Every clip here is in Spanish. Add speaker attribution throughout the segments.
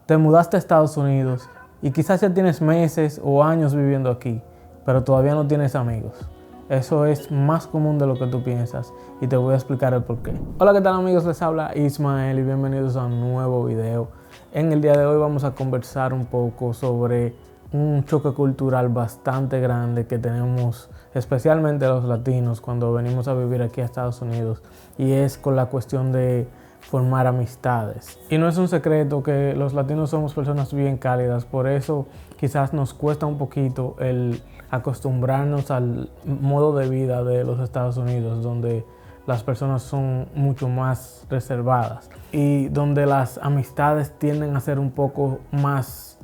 Speaker 1: Te mudaste a Estados Unidos y quizás ya tienes meses o años viviendo aquí, pero todavía no tienes amigos. Eso es más común de lo que tú piensas y te voy a explicar el porqué. Hola, ¿qué tal amigos? Les habla Ismael y bienvenidos a un nuevo video. En el día de hoy vamos a conversar un poco sobre un choque cultural bastante grande que tenemos, especialmente los latinos, cuando venimos a vivir aquí a Estados Unidos, y es con la cuestión de formar amistades. Y no es un secreto que los latinos somos personas bien cálidas, por eso quizás nos cuesta un poquito el acostumbrarnos al modo de vida de los Estados Unidos, donde las personas son mucho más reservadas y donde las amistades tienden a ser un poco más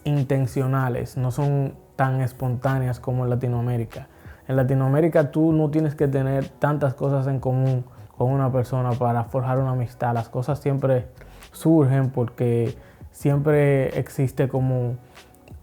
Speaker 1: intencionales, no son tan espontáneas como en Latinoamérica. En Latinoamérica tú no tienes que tener tantas cosas en común con una persona para forjar una amistad. Las cosas siempre surgen porque siempre existe como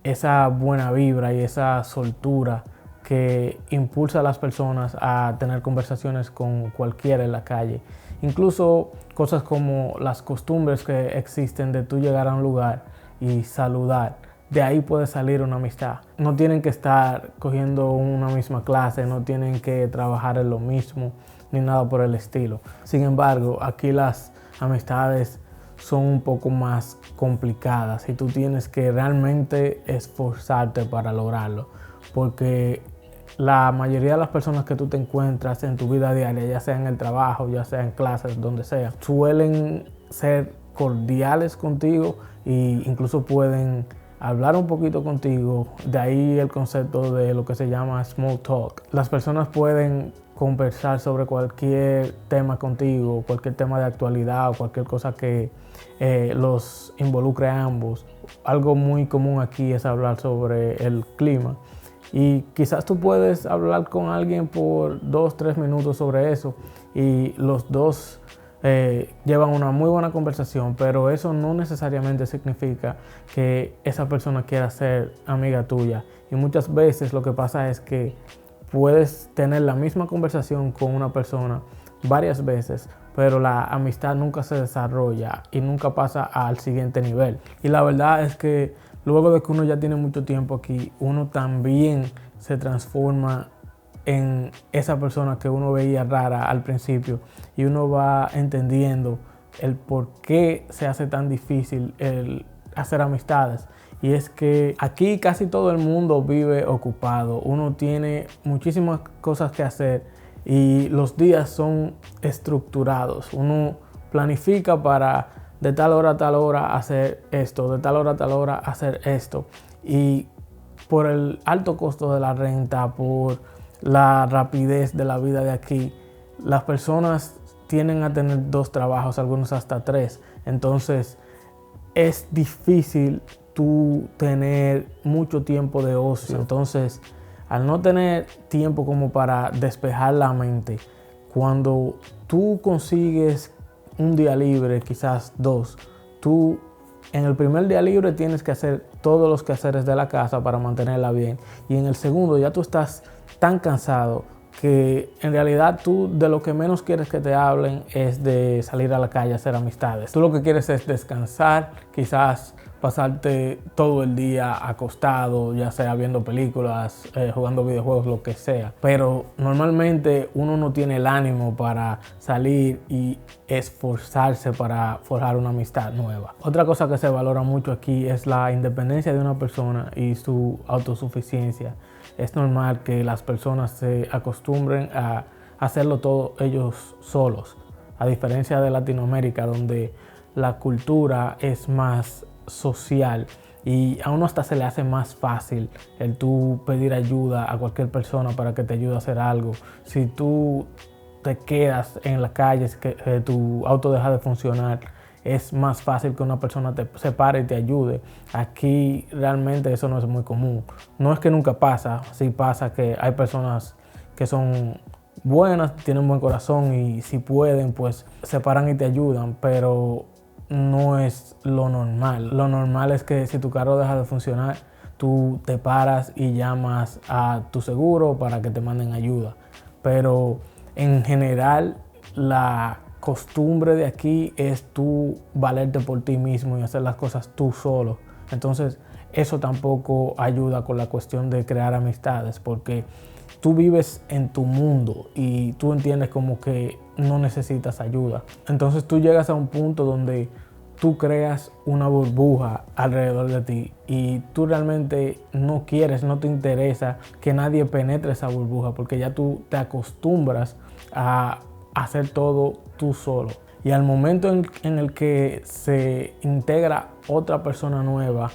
Speaker 1: esa buena vibra y esa soltura que impulsa a las personas a tener conversaciones con cualquiera en la calle. Incluso cosas como las costumbres que existen de tú llegar a un lugar y saludar. De ahí puede salir una amistad. No tienen que estar cogiendo una misma clase, no tienen que trabajar en lo mismo, ni nada por el estilo. Sin embargo, aquí las amistades son un poco más complicadas y tú tienes que realmente esforzarte para lograrlo, porque la mayoría de las personas que tú te encuentras en tu vida diaria, ya sea en el trabajo, ya sea en clases, donde sea, suelen ser cordiales contigo e incluso pueden hablar un poquito contigo. De ahí el concepto de lo que se llama small talk. Las personas pueden conversar sobre cualquier tema contigo, cualquier tema de actualidad o cualquier cosa que los involucre a ambos. Algo muy común aquí es hablar sobre el clima y quizás tú puedes hablar con alguien por 2-3 minutos sobre eso y los dos llevan una muy buena conversación, pero eso no necesariamente significa que esa persona quiera ser amiga tuya. Y muchas veces lo que pasa es que puedes tener la misma conversación con una persona varias veces, pero la amistad nunca se desarrolla y nunca pasa al siguiente nivel. Y la verdad es que luego de que uno ya tiene mucho tiempo aquí, uno también se transforma en esa persona que uno veía rara al principio y uno va entendiendo el por qué se hace tan difícil el hacer amistades. Y es que aquí casi todo el mundo vive ocupado, uno tiene muchísimas cosas que hacer y los días son estructurados. Uno planifica para de tal hora a tal hora hacer esto, de tal hora a tal hora hacer esto. Y por el alto costo de la renta, por la rapidez de la vida de aquí, las personas tienden a tener 2 trabajos, algunos hasta 3. Entonces es difícil tú tener mucho tiempo de ocio. Entonces, al no tener tiempo como para despejar la mente, cuando tú consigues un día libre, quizás 2, tú en el primer día libre tienes que hacer todos los quehaceres de la casa para mantenerla bien. Y en el segundo ya tú estás tan cansado que en realidad tú de lo que menos quieres que te hablen es de salir a la calle a hacer amistades. Tú lo que quieres es descansar, quizás pasarte todo el día acostado, ya sea viendo películas, jugando videojuegos, lo que sea. Pero normalmente uno no tiene el ánimo para salir y esforzarse para forjar una amistad nueva. Otra cosa que se valora mucho aquí es la independencia de una persona y su autosuficiencia. Es normal que las personas se acostumbren a hacerlo todo ellos solos, a diferencia de Latinoamérica, donde la cultura es más social y a uno hasta se le hace más fácil el tú pedir ayuda a cualquier persona para que te ayude a hacer algo. Si tú te quedas en la calle, que tu auto deja de funcionar, es más fácil que una persona se pare y te ayude. Aquí realmente eso no es muy común. No es que nunca pasa, sí pasa que hay personas que son buenas, tienen buen corazón y si pueden pues se paran y te ayudan, pero no es lo normal. Lo normal es que si tu carro deja de funcionar, tú te paras y llamas a tu seguro para que te manden ayuda. Pero en general la costumbre de aquí es tú valerte por ti mismo y hacer las cosas tú solo. Entonces eso tampoco ayuda con la cuestión de crear amistades, porque tú vives en tu mundo y tú entiendes como que no necesitas ayuda. Entonces tú llegas a un punto donde tú creas una burbuja alrededor de ti y tú realmente no quieres, no te interesa que nadie penetre esa burbuja, porque ya tú te acostumbras a hacer todo tú solo. Y al momento en el que se integra otra persona nueva,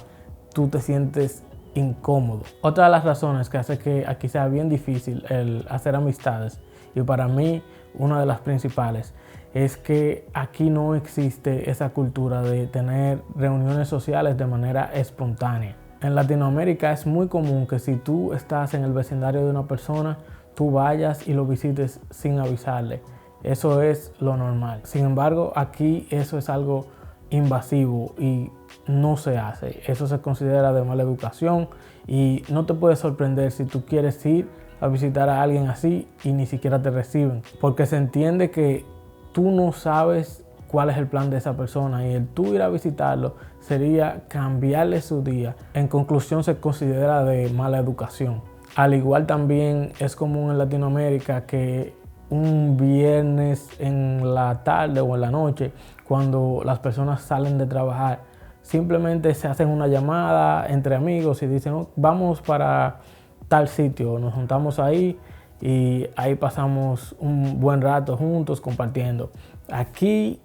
Speaker 1: tú te sientes incómodo. Otra de las razones que hace que aquí sea bien difícil el hacer amistades, y para mí una de las principales, es que aquí no existe esa cultura de tener reuniones sociales de manera espontánea. En Latinoamérica es muy común que si tú estás en el vecindario de una persona, tú vayas y lo visites sin avisarle. Eso es lo normal. Sin embargo, aquí eso es algo invasivo y no se hace. Eso se considera de mala educación y no te puede sorprender si tú quieres ir a visitar a alguien así y ni siquiera te reciben, porque se entiende que tú no sabes cuál es el plan de esa persona y el tú ir a visitarlo sería cambiarle su día. En conclusión, se considera de mala educación. Al igual también es común en Latinoamérica que un viernes en la tarde o en la noche, cuando las personas salen de trabajar, simplemente se hacen una llamada entre amigos y dicen, oh, vamos para tal sitio, nos juntamos ahí y ahí pasamos un buen rato juntos compartiendo. Aquí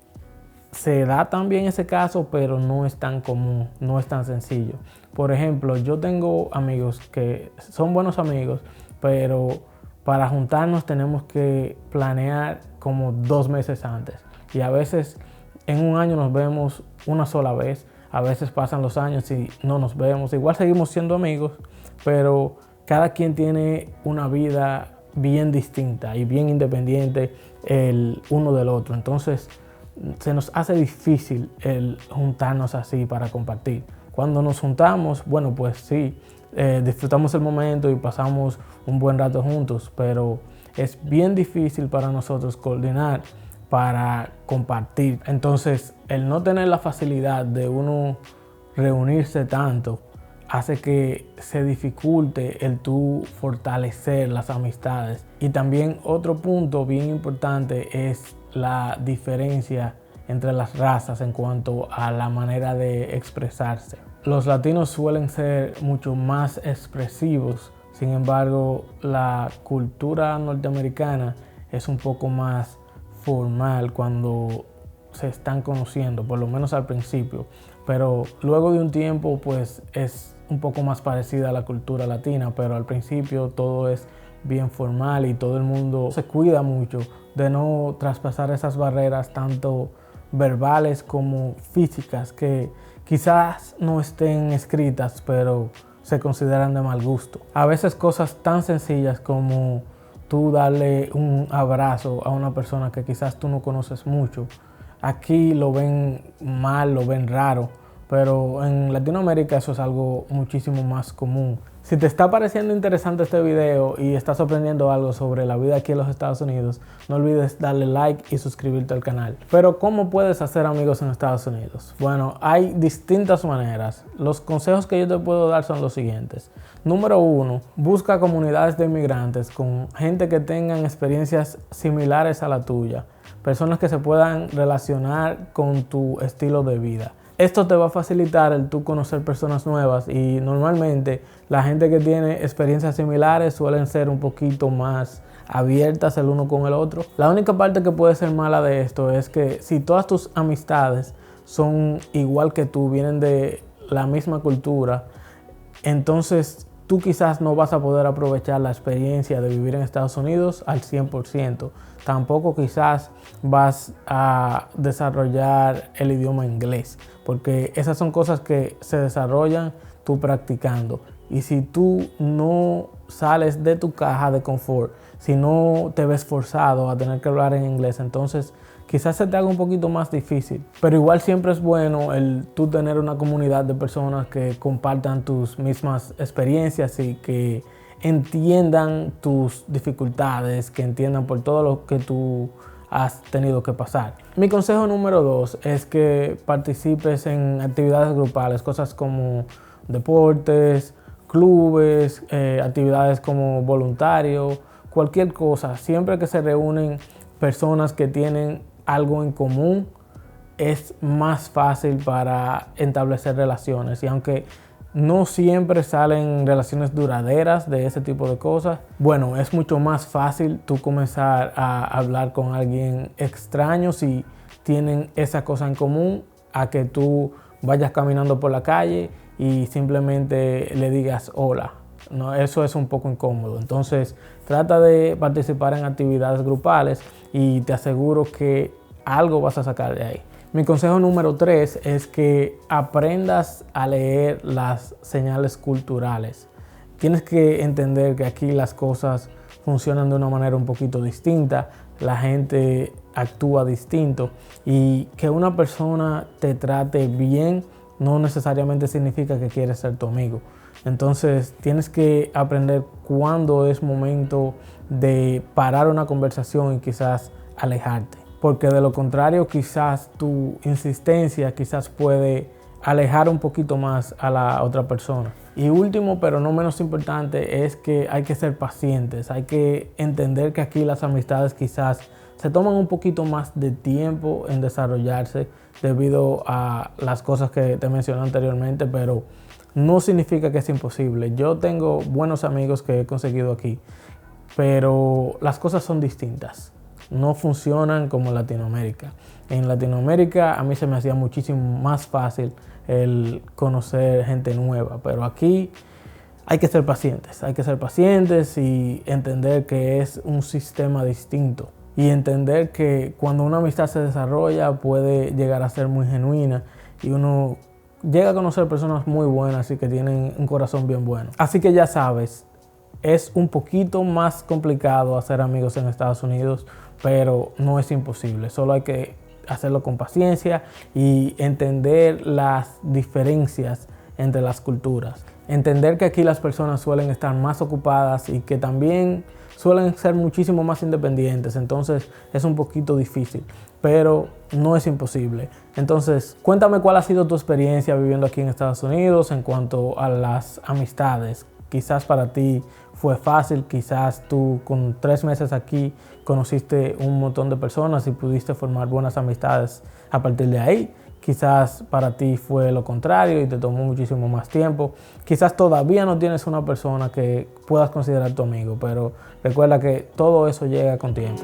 Speaker 1: se da también ese caso, pero no es tan común, no es tan sencillo. Por ejemplo, yo tengo amigos que son buenos amigos, pero para juntarnos tenemos que planear como 2 meses antes. Y a veces en un año nos vemos una sola vez, a veces pasan los años y no nos vemos. Igual seguimos siendo amigos, pero cada quien tiene una vida bien distinta y bien independiente el uno del otro. Entonces se nos hace difícil el juntarnos así para compartir. Cuando nos juntamos, bueno, pues sí, disfrutamos el momento y pasamos un buen rato juntos, pero es bien difícil para nosotros coordinar para compartir. Entonces, el no tener la facilidad de uno reunirse tanto hace que se dificulte el tú fortalecer las amistades. Y también otro punto bien importante es la diferencia entre las razas en cuanto a la manera de expresarse. Los latinos suelen ser mucho más expresivos, sin embargo, la cultura norteamericana es un poco más formal cuando se están conociendo, por lo menos al principio, pero luego de un tiempo pues es un poco más parecida a la cultura latina, pero al principio todo es bien formal y todo el mundo se cuida mucho de no traspasar esas barreras tanto verbales como físicas que quizás no estén escritas, pero se consideran de mal gusto. A veces cosas tan sencillas como tú darle un abrazo a una persona que quizás tú no conoces mucho, aquí lo ven mal, lo ven raro, pero en Latinoamérica eso es algo muchísimo más común. Si te está pareciendo interesante este video y estás aprendiendo algo sobre la vida aquí en los Estados Unidos, no olvides darle like y suscribirte al canal. Pero ¿cómo puedes hacer amigos en Estados Unidos? Bueno, hay distintas maneras. Los consejos que yo te puedo dar son los siguientes. Número 1, busca comunidades de inmigrantes con gente que tengan experiencias similares a la tuya. Personas que se puedan relacionar con tu estilo de vida. Esto te va a facilitar el tú conocer personas nuevas y normalmente la gente que tiene experiencias similares suelen ser un poquito más abiertas el uno con el otro. La única parte que puede ser mala de esto es que si todas tus amistades son igual que tú, vienen de la misma cultura, entonces tú quizás no vas a poder aprovechar la experiencia de vivir en Estados Unidos al 100%. Tampoco quizás vas a desarrollar el idioma inglés, porque esas son cosas que se desarrollan tú practicando. Y si tú no sales de tu caja de confort, si no te ves forzado a tener que hablar en inglés, entonces quizás se te haga un poquito más difícil. Pero igual siempre es bueno el tú tener una comunidad de personas que compartan tus mismas experiencias y que entiendan tus dificultades, que entiendan por todo lo que tú has tenido que pasar. Mi consejo número 2 es que participes en actividades grupales, cosas como deportes, clubes, actividades como voluntario, cualquier cosa. Siempre que se reúnen personas que tienen algo en común, es más fácil para establecer relaciones. Y aunque no siempre salen relaciones duraderas de ese tipo de cosas, bueno, es mucho más fácil tú comenzar a hablar con alguien extraño si tienen esa cosa en común, a que tú vayas caminando por la calle y simplemente le digas hola. No, eso es un poco incómodo. Entonces, trata de participar en actividades grupales y te aseguro que algo vas a sacar de ahí. Mi consejo número 3 es que aprendas a leer las señales culturales. Tienes que entender que aquí las cosas funcionan de una manera un poquito distinta, la gente actúa distinto, y que una persona te trate bien no necesariamente significa que quiere ser tu amigo. Entonces tienes que aprender cuándo es momento de parar una conversación y quizás alejarte. Porque de lo contrario, quizás tu insistencia quizás puede alejar un poquito más a la otra persona. Y último, pero no menos importante, es que hay que ser pacientes. Hay que entender que aquí las amistades quizás se toman un poquito más de tiempo en desarrollarse debido a las cosas que te mencioné anteriormente, pero no significa que es imposible. Yo tengo buenos amigos que he conseguido aquí, pero las cosas son distintas. No funcionan como en Latinoamérica. En Latinoamérica a mí se me hacía muchísimo más fácil el conocer gente nueva, pero aquí hay que ser pacientes y entender que es un sistema distinto, y entender que cuando una amistad se desarrolla puede llegar a ser muy genuina y uno llega a conocer personas muy buenas y que tienen un corazón bien bueno. Así que ya sabes, es un poquito más complicado hacer amigos en Estados Unidos, pero no es imposible. Solo hay que hacerlo con paciencia y entender las diferencias entre las culturas. Entender que aquí las personas suelen estar más ocupadas y que también suelen ser muchísimo más independientes. Entonces es un poquito difícil, pero no es imposible. Entonces, cuéntame cuál ha sido tu experiencia viviendo aquí en Estados Unidos en cuanto a las amistades. Quizás para ti fue fácil, quizás tú con 3 meses aquí conociste un montón de personas y pudiste formar buenas amistades a partir de ahí. Quizás para ti fue lo contrario y te tomó muchísimo más tiempo. Quizás todavía no tienes una persona que puedas considerar tu amigo, pero recuerda que todo eso llega con tiempo.